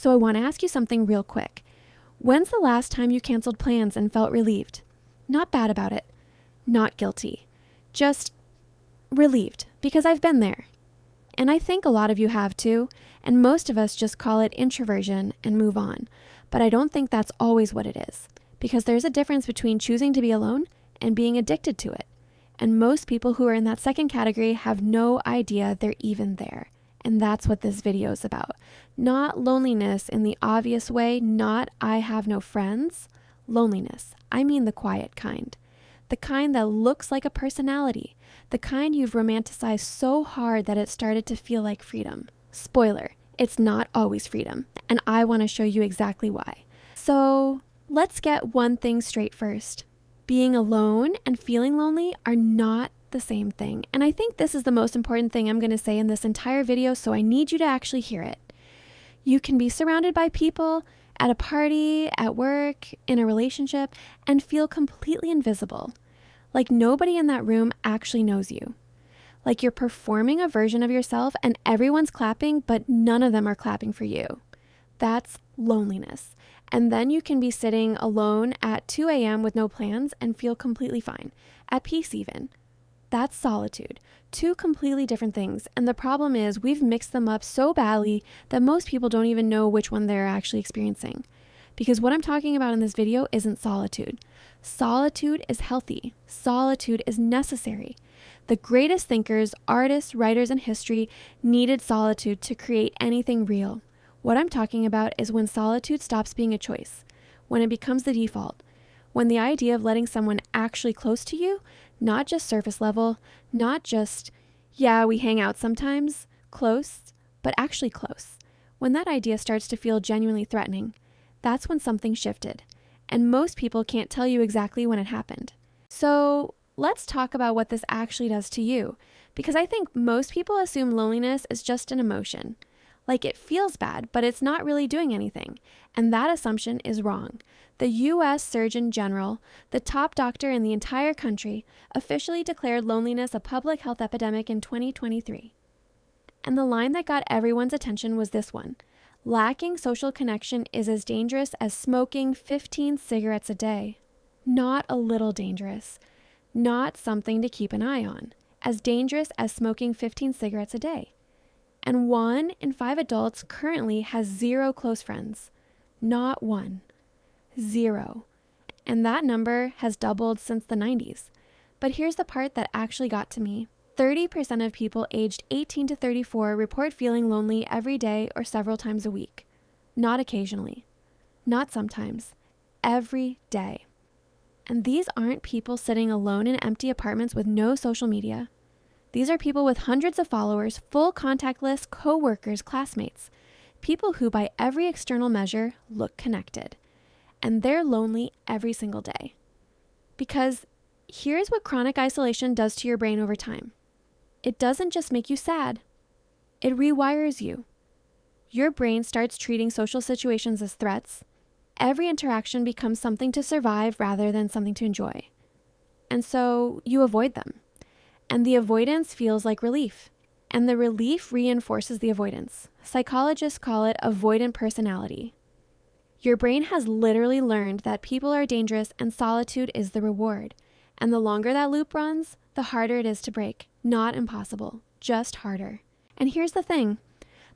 So I want to ask you something real quick. When's the last time you canceled plans and felt relieved? Not bad about it. Not guilty. Just relieved, because I've been there. And I think a lot of you have too, and most of us just call it introversion and move on. But I don't think that's always what it is, because there's a difference between choosing to be alone and being addicted to it. And most people who are in that second category have no idea they're even there. And that's what this video is about. Not loneliness in the obvious way, not I have no friends. Loneliness. I mean the quiet kind. The kind that looks like a personality. The kind you've romanticized so hard that it started to feel like freedom. Spoiler, it's not always freedom. And I want to show you exactly why. So let's get one thing straight first. Being alone and feeling lonely are not the same thing. And I think this is the most important thing I'm going to say in this entire video, so I need you to actually hear it. You can be surrounded by people at a party, at work, in a relationship, and feel completely invisible. Like nobody in that room actually knows you. Like you're performing a version of yourself and everyone's clapping, but none of them are clapping for you. That's loneliness. And then you can be sitting alone at 2 a.m. with no plans and feel completely fine, at peace even. That's solitude. Two completely different things. And the problem is we've mixed them up so badly that most people don't even know which one they're actually experiencing. Because what I'm talking about in this video isn't solitude. Solitude is healthy. Solitude is necessary. The greatest thinkers, artists, writers in history needed solitude to create anything real. What I'm talking about is when solitude stops being a choice, when it becomes the default, when the idea of letting someone actually close to you, not just surface level, not just, yeah, we hang out sometimes, close, but actually close. When that idea starts to feel genuinely threatening, that's when something shifted. And most people can't tell you exactly when it happened. So let's talk about what this actually does to you, because I think most people assume loneliness is just an emotion. Like it feels bad, but it's not really doing anything. And that assumption is wrong. The U.S. Surgeon General, the top doctor in the entire country, officially declared loneliness a public health epidemic in 2023. And the line that got everyone's attention was this one. Lacking social connection is as dangerous as smoking 15 cigarettes a day. Not a little dangerous. Not something to keep an eye on. As dangerous as smoking 15 cigarettes a day. And 1 in 5 adults currently has 0 close friends. Not one. 0. And that number has doubled since the 90s. But here's the part that actually got to me. 30% of people aged 18 to 34 report feeling lonely every day or several times a week. Not occasionally. Not sometimes. Every day. And these aren't people sitting alone in empty apartments with no social media. These are people with hundreds of followers, full contact lists, co-workers, classmates. People who by every external measure look connected. And they're lonely every single day. Because here's what chronic isolation does to your brain over time. It doesn't just make you sad. It rewires you. Your brain starts treating social situations as threats. Every interaction becomes something to survive rather than something to enjoy. And so you avoid them. And the avoidance feels like relief. And the relief reinforces the avoidance. Psychologists call it avoidant personality. Your brain has literally learned that people are dangerous and solitude is the reward. And the longer that loop runs, the harder it is to break. Not impossible, just harder. And here's the thing.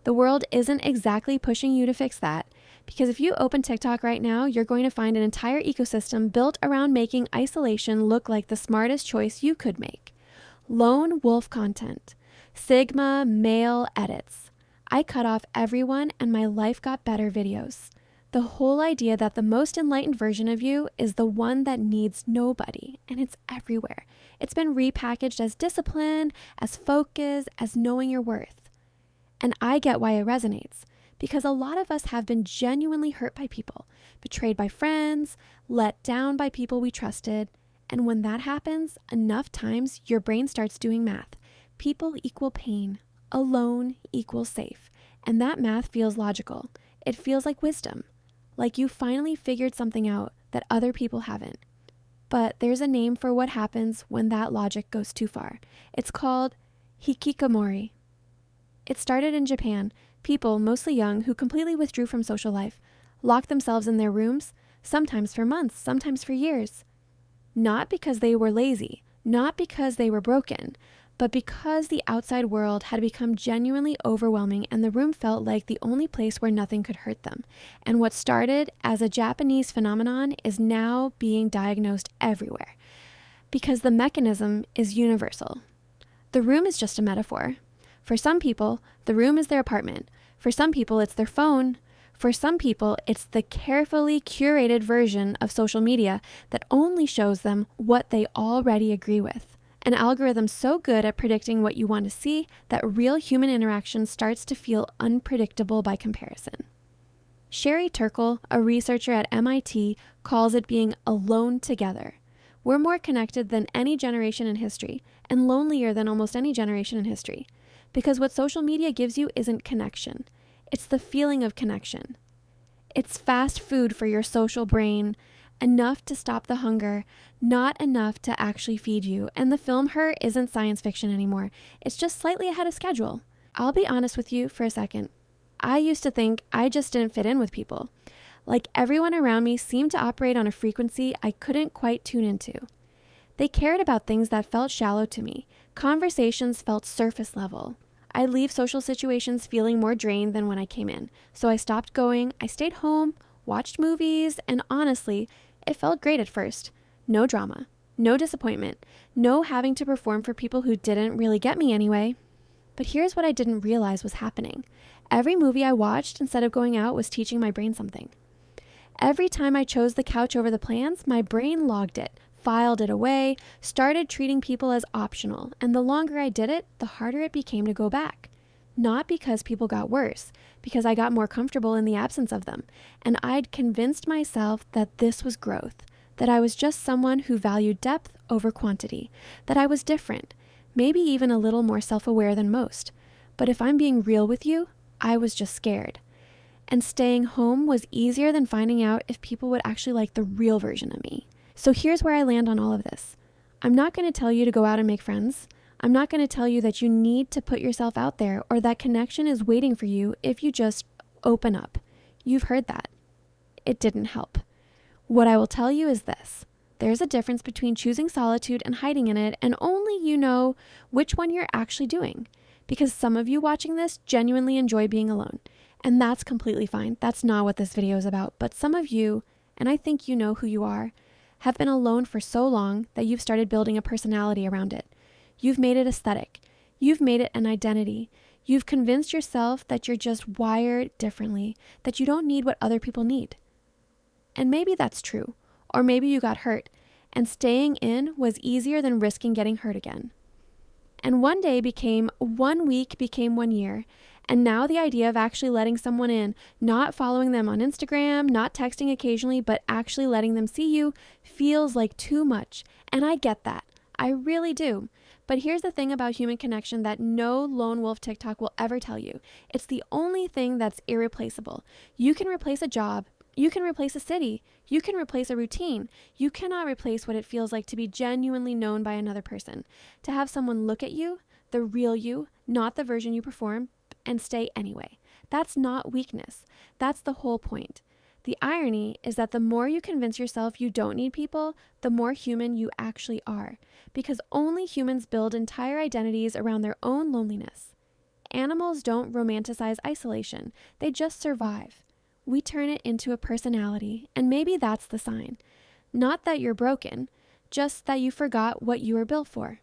The world isn't exactly pushing you to fix that. Because if you open TikTok right now, you're going to find an entire ecosystem built around making isolation look like the smartest choice you could make. Lone wolf content. Sigma male edits. I cut off everyone and my life got better videos. The whole idea that the most enlightened version of you is the one that needs nobody, and it's everywhere. It's been repackaged as discipline, as focus, as knowing your worth. And I get why it resonates, because a lot of us have been genuinely hurt by people, betrayed by friends, let down by people we trusted. And when that happens, enough times your brain starts doing math. People equal pain. Alone equals safe. And that math feels logical. It feels like wisdom. Like you finally figured something out that other people haven't. But there's a name for what happens when that logic goes too far. It's called hikikomori. It started in Japan. People, mostly young, who completely withdrew from social life, locked themselves in their rooms, sometimes for months, sometimes for years. Not because they were lazy, not because they were broken, but because the outside world had become genuinely overwhelming and the room felt like the only place where nothing could hurt them. And what started as a Japanese phenomenon is now being diagnosed everywhere, because the mechanism is universal. The room is just a metaphor. For some people, the room is their apartment. For some people, it's their phone. For some people, it's the carefully curated version of social media that only shows them what they already agree with. An algorithm so good at predicting what you want to see that real human interaction starts to feel unpredictable by comparison. Sherry Turkle, a researcher at MIT, calls it being alone together. We're more connected than any generation in history, and lonelier than almost any generation in history, because what social media gives you isn't connection. It's the feeling of connection. It's fast food for your social brain, enough to stop the hunger, not enough to actually feed you. And the film Her isn't science fiction anymore. It's just slightly ahead of schedule. I'll be honest with you for a second. I used to think I just didn't fit in with people. Like everyone around me seemed to operate on a frequency I couldn't quite tune into. They cared about things that felt shallow to me. Conversations felt surface level. I'd leave social situations feeling more drained than when I came in. So I stopped going, I stayed home, watched movies, and honestly, it felt great at first. No drama, no disappointment, no having to perform for people who didn't really get me anyway. But here's what I didn't realize was happening. Every movie I watched instead of going out was teaching my brain something. Every time I chose the couch over the plans, my brain logged it, filed it away, started treating people as optional, and the longer I did it, the harder it became to go back. Not because people got worse, because I got more comfortable in the absence of them, and I'd convinced myself that this was growth, that I was just someone who valued depth over quantity, that I was different, maybe even a little more self-aware than most. But if I'm being real with you, I was just scared. And staying home was easier than finding out if people would actually like the real version of me. So here's where I land on all of this. I'm not going to tell you to go out and make friends. I'm not going to tell you that you need to put yourself out there or that connection is waiting for you if you just open up. You've heard that. It didn't help. What I will tell you is this. There's a difference between choosing solitude and hiding in it, and only you know which one you're actually doing. Because some of you watching this genuinely enjoy being alone. And that's completely fine. That's not what this video is about. But some of you, and I think you know who you are, have been alone for so long that you've started building a personality around it. You've made it aesthetic. You've made it an identity. You've convinced yourself that you're just wired differently, that you don't need what other people need. And maybe that's true. Or maybe you got hurt, and staying in was easier than risking getting hurt again. And one week became 1 year, and now the idea of actually letting someone in, not following them on Instagram, not texting occasionally, but actually letting them see you, feels like too much. And I get that. I really do. But here's the thing about human connection that no lone wolf TikTok will ever tell you. It's the only thing that's irreplaceable. You can replace a job. You can replace a city. You can replace a routine. You cannot replace what it feels like to be genuinely known by another person. To have someone look at you, the real you, not the version you perform, and stay anyway. That's not weakness. That's the whole point. The irony is that the more you convince yourself you don't need people, the more human you actually are. Because only humans build entire identities around their own loneliness. Animals don't romanticize isolation. They just survive. We turn it into a personality, and maybe that's the sign. Not that you're broken, just that you forgot what you were built for.